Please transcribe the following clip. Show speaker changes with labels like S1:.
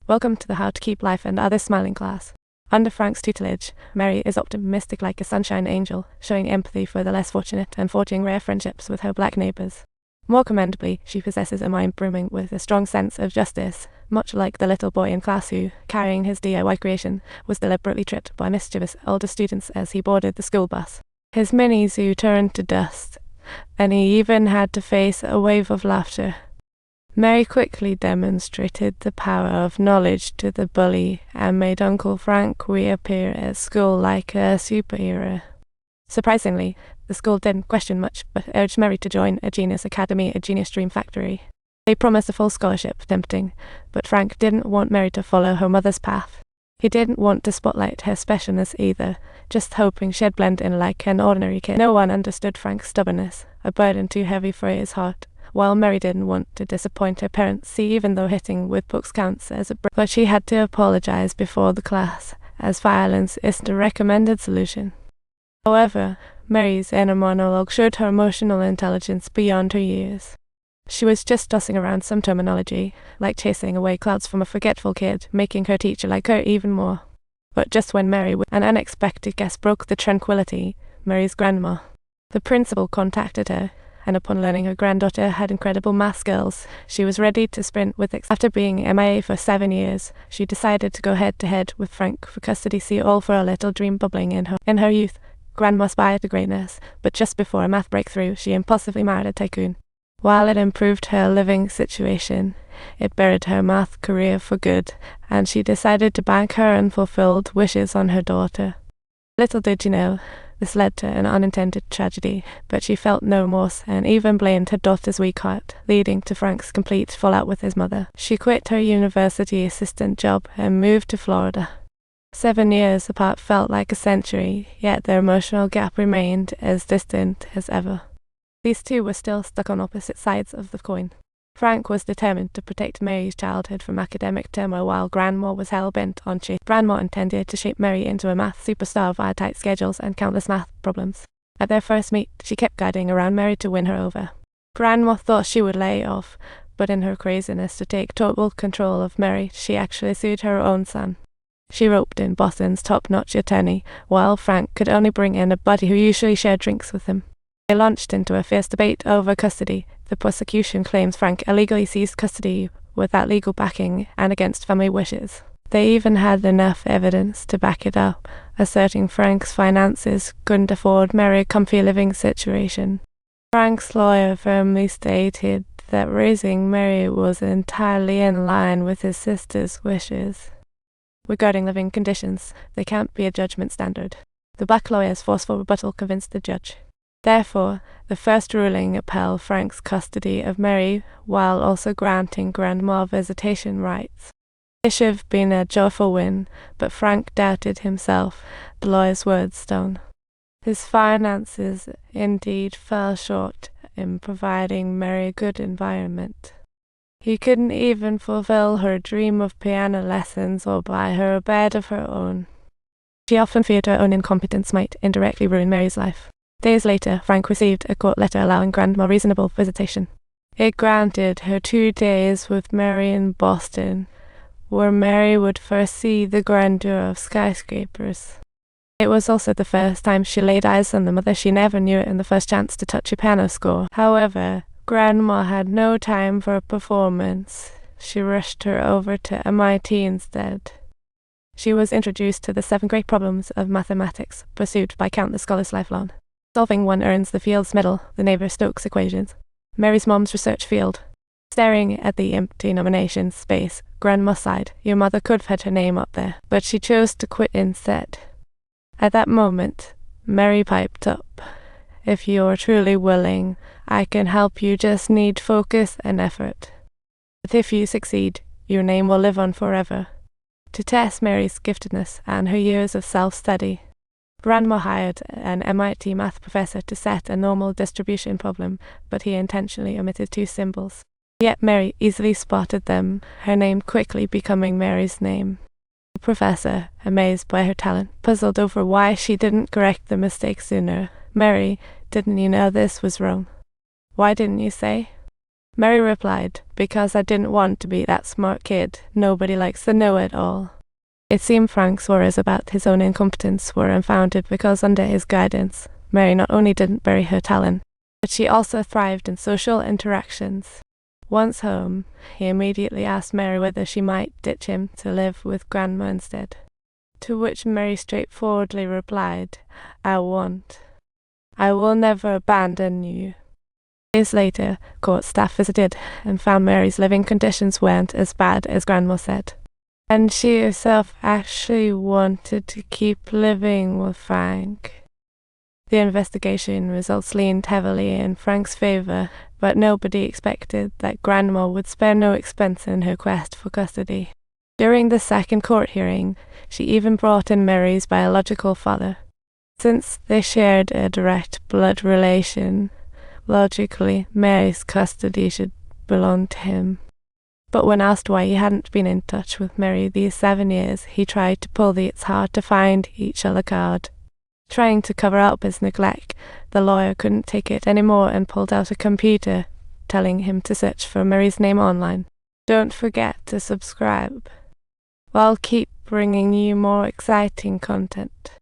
S1: Welcome to the How to Keep Life and Others Smiling class. Under Frank's tutelage, Mary is optimistic like a sunshine angel, showing empathy for the less fortunate and forging rare friendships with her black neighbours. More commendably, she possesses a mind brimming with a strong sense of justice, much like the little boy in class who, carrying his DIY creation, was deliberately tripped by mischievous older students as he boarded the school bus. His mini zoo turned to dust, and he even had to face a wave of laughter. Mary quickly demonstrated the power of knowledge to the bully and made Uncle Frank reappear at school like a superhero. Surprisingly, the school didn't question much, but urged Mary to join a genius academy, a genius dream factory. They promised a full scholarship, tempting, but Frank didn't want Mary to follow her mother's path. He didn't want to spotlight her specialness either, just hoping she'd blend in like an ordinary kid. No one understood Frank's stubbornness, a burden too heavy for his heart. While Mary didn't want to disappoint her parents, even though hitting with books counts as a break. But she had to apologize before the class, as violence isn't a recommended solution. However, Mary's inner monologue showed her emotional intelligence beyond her years. She was just tossing around some terminology, like chasing away clouds from a forgetful kid, making her teacher like her even more. But just when Mary, with an unexpected guest, broke the tranquility, Mary's grandma. The principal contacted her, and upon learning her granddaughter had incredible math skills, she was ready to sprint with After being MIA for 7 years, she decided to go head-to-head with Frank for custody. See all for a little dream bubbling in her youth. Grandma aspired to greatness, but just before a math breakthrough, she impulsively married a tycoon. While it improved her living situation, it buried her math career for good, and she decided to bank her unfulfilled wishes on her daughter. Little did you know, this led to an unintended tragedy, but she felt no remorse and even blamed her daughter's weak heart, leading to Frank's complete fallout with his mother. She quit her university assistant job and moved to Florida. 7 years apart felt like a century, yet their emotional gap remained as distant as ever. These two were still stuck on opposite sides of the coin. Frank was determined to protect Mary's childhood from academic turmoil, while Grandma was hell-bent on chase. Grandma intended to shape Mary into a math superstar via tight schedules and countless math problems. At their first meet, she kept guiding around Mary to win her over. Grandma thought she would lay off, but in her craziness to take total control of Mary, she actually sued her own son. She roped in Boston's top-notch attorney, while Frank could only bring in a buddy who usually shared drinks with him. They launched into a fierce debate over custody. The prosecution claims Frank illegally seized custody without legal backing and against family wishes. They even had enough evidence to back it up, asserting Frank's finances couldn't afford Mary a comfy living situation. Frank's lawyer firmly stated that raising Mary was entirely in line with his sister's wishes. Regarding living conditions, they can't be a judgment standard. The black lawyer's forceful rebuttal convinced the judge. Therefore, the first ruling upheld Frank's custody of Mary while also granting Grandma visitation rights. It should have been a joyful win, but Frank doubted himself, the lawyer's words stone. His finances indeed fell short in providing Mary a good environment. He couldn't even fulfill her dream of piano lessons or buy her a bed of her own. She often feared her own incompetence might indirectly ruin Mary's life. Days later, Frank received a court letter allowing Grandma reasonable visitation. It granted her 2 days with Mary in Boston, where Mary would first see the grandeur of skyscrapers. It was also the first time she laid eyes on the mother she never knew and the first chance to touch a piano score. However, Grandma had no time for a performance. She rushed her over to MIT instead. She was introduced to the 7 great problems of mathematics, pursued by countless scholars lifelong. Solving one earns the Field's Medal, the Navier-Stokes equations. Mary's mom's research field. Staring at the empty nomination space, Grandma sighed. Your mother could have had her name up there, but she chose to quit instead. At that moment, Mary piped up. If you're truly willing, I can help you, just need focus and effort. But if you succeed, your name will live on forever. To test Mary's giftedness and her years of self-study, Grandma hired an MIT math professor to set a normal distribution problem, but he intentionally omitted 2 symbols. Yet Mary easily spotted them, her name quickly becoming Mary's name. The professor, amazed by her talent, puzzled over why she didn't correct the mistake sooner. Mary, didn't you know this was wrong? Why didn't you say? Mary replied, "Because I didn't want to be that smart kid. Nobody likes to know it all." It seemed Frank's worries about his own incompetence were unfounded because under his guidance, Mary not only didn't bury her talent, but she also thrived in social interactions. Once home, he immediately asked Mary whether she might ditch him to live with Grandma instead, to which Mary straightforwardly replied, "I won't. I will never abandon you." Days later, court staff visited and found Mary's living conditions weren't as bad as Grandma said, and she herself actually wanted to keep living with Frank. The investigation results leaned heavily in Frank's favor, but nobody expected that Grandma would spare no expense in her quest for custody. During the second court hearing, she even brought in Mary's biological father. Since they shared a direct blood relation, logically, Mary's custody should belong to him. But when asked why he hadn't been in touch with Mary these 7 years, he tried to pull the "it's hard to find each other" card. Trying to cover up his neglect, the lawyer couldn't take it anymore and pulled out a computer, telling him to search for Mary's name online. Don't forget to subscribe. I'll keep bringing you more exciting content.